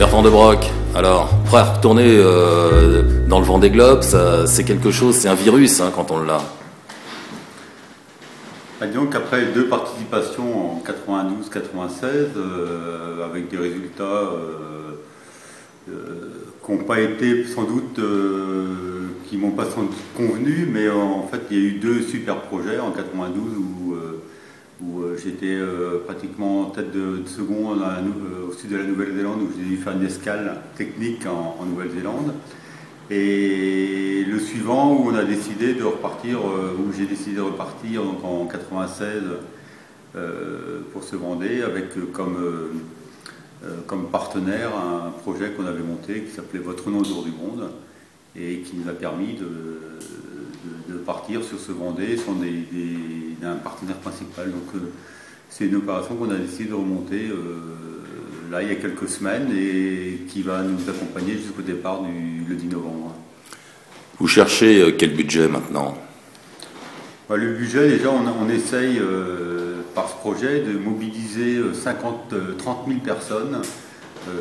Bertrand De Broc, alors, prêt à retourner dans le Vendée Globe, c'est quelque chose, c'est un virus hein, quand on l'a. Disons qu'après deux participations en 92-96, avec des résultats qui n'ont pas été sans doute, qui m'ont pas sans doute convenu, mais en fait il y a eu deux super projets en 92 où j'étais pratiquement en tête de second au sud de la Nouvelle-Zélande, où j'ai dû faire une escale technique en Nouvelle-Zélande. Et le suivant où on a décidé de repartir, où j'ai décidé de repartir donc en 96 pour ce Vendée avec comme partenaire un projet qu'on avait monté qui s'appelait Votre nom autour du monde et qui nous a permis de partir sur ce Vendée sans d'un partenaire principal. Donc c'est une opération qu'on a décidé de remonter là il y a quelques semaines et qui va nous accompagner jusqu'au départ le 10 novembre. Vous cherchez quel budget maintenant? Le budget, déjà, on essaye par ce projet de mobiliser 30 000 personnes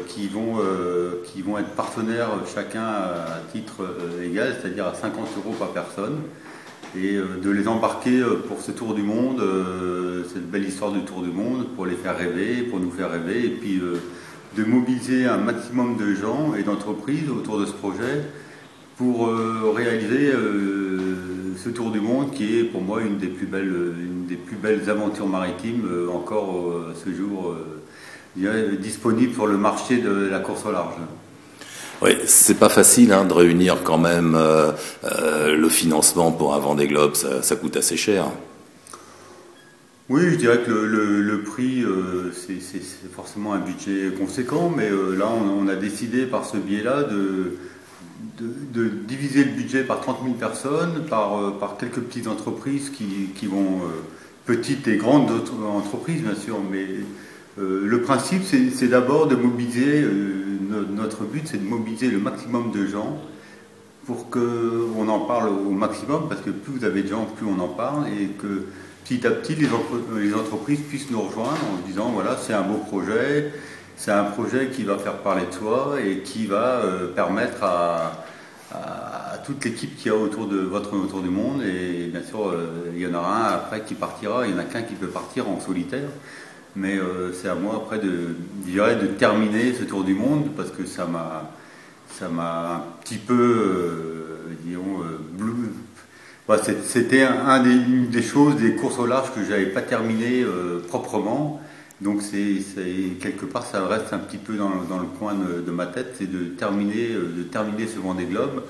qui vont être partenaires chacun à titre égal, c'est-à-dire à 50 € par personne, et de les embarquer pour ce tour du monde, cette belle histoire du tour du monde, pour les faire rêver, pour nous faire rêver, et puis de mobiliser un maximum de gens et d'entreprises autour de ce projet pour réaliser ce tour du monde qui est pour moi une des plus belles aventures maritimes encore à ce jour disponible sur le marché de la course au large. Oui, c'est pas facile hein, de réunir quand même le financement pour un Vendée Globe, ça coûte assez cher. Oui, je dirais que le prix, c'est forcément un budget conséquent, mais là on a décidé par ce biais-là de diviser le budget par 30 000 personnes, par quelques petites entreprises qui vont, petites et grandes entreprises bien sûr, mais le principe c'est d'abord de mobiliser, notre but c'est de mobiliser le maximum de gens pour qu'on en parle au maximum, parce que plus vous avez de gens, plus on en parle, et que petit à petit les entreprises puissent nous rejoindre en se disant voilà c'est un beau projet, c'est un projet qui va faire parler de soi et qui va permettre à toute l'équipe qui a autour de votre autour du monde, et bien sûr il y en aura un après qui partira, il n'y en a qu'un qui peut partir en solitaire, mais c'est à moi après de terminer ce tour du monde, parce que ça m'a un petit peu c'était une des choses, des courses au large que j'avais pas terminé proprement. Donc quelque part ça reste un petit peu dans le coin de ma tête, c'est de terminer ce Vendée Globe.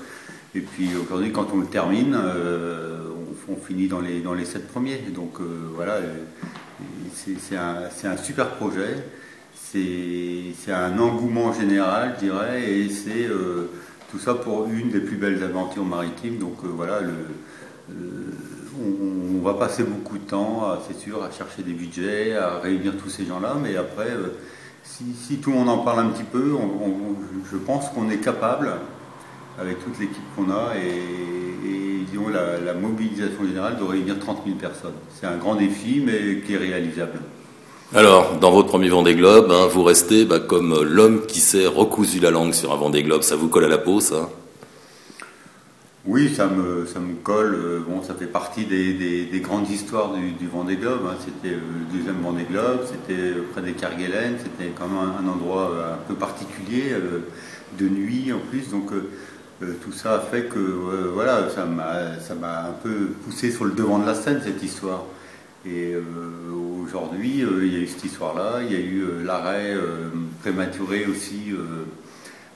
Et puis aujourd'hui quand on le termine, on finit dans les 7 premiers. Donc voilà, c'est un super projet, c'est un engouement général je dirais, et c'est tout ça pour une des plus belles aventures maritimes. Donc voilà, on va passer beaucoup de temps, c'est sûr, à chercher des budgets, à réunir tous ces gens-là, mais après, si tout le monde en parle un petit peu, je pense qu'on est capable, avec toute l'équipe qu'on a et disons, la mobilisation générale, de réunir 30 000 personnes. C'est un grand défi, mais qui est réalisable. Alors, dans votre premier Vendée Globe, hein, vous restez comme l'homme qui s'est recousu la langue sur un Vendée Globe. Ça vous colle à la peau, ça? Oui, ça me colle. Bon, ça fait partie des grandes histoires du Vendée Globe. Hein. C'était le deuxième Vendée Globe, c'était près des Kerguelen, c'était quand même un endroit un peu particulier, de nuit en plus. Donc tout ça a fait que voilà, ça m'a un peu poussé sur le devant de la scène, cette histoire. Et aujourd'hui, il y a eu cette histoire-là, il y a eu l'arrêt prématuré aussi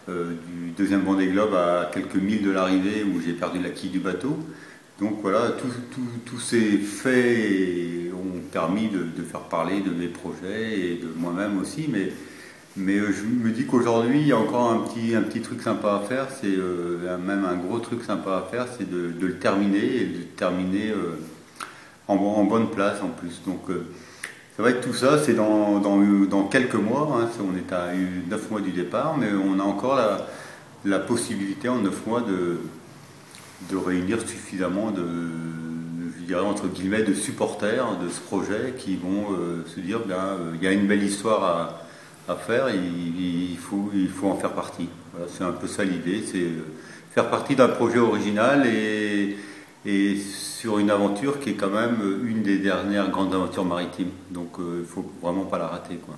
du deuxième Vendée Globe à quelques milles de l'arrivée, où j'ai perdu la quille du bateau. Donc voilà, tous ces faits ont permis de faire parler de mes projets et de moi-même aussi, mais je me dis qu'aujourd'hui il y a encore un petit truc sympa à faire, c'est même un gros truc sympa à faire, c'est de le terminer, et de le terminer en bonne place en plus. Donc c'est vrai que tout ça, c'est dans quelques mois, hein, on est à 9 mois du départ, mais on a encore la possibilité en 9 mois de réunir suffisamment je dirais entre guillemets, de supporters de ce projet qui vont se dire, il y a une belle histoire à faire, il faut en faire partie. Voilà, c'est un peu ça l'idée, c'est faire partie d'un projet original et sur une aventure qui est quand même une des dernières grandes aventures maritimes. Donc il ne faut vraiment pas la rater, quoi.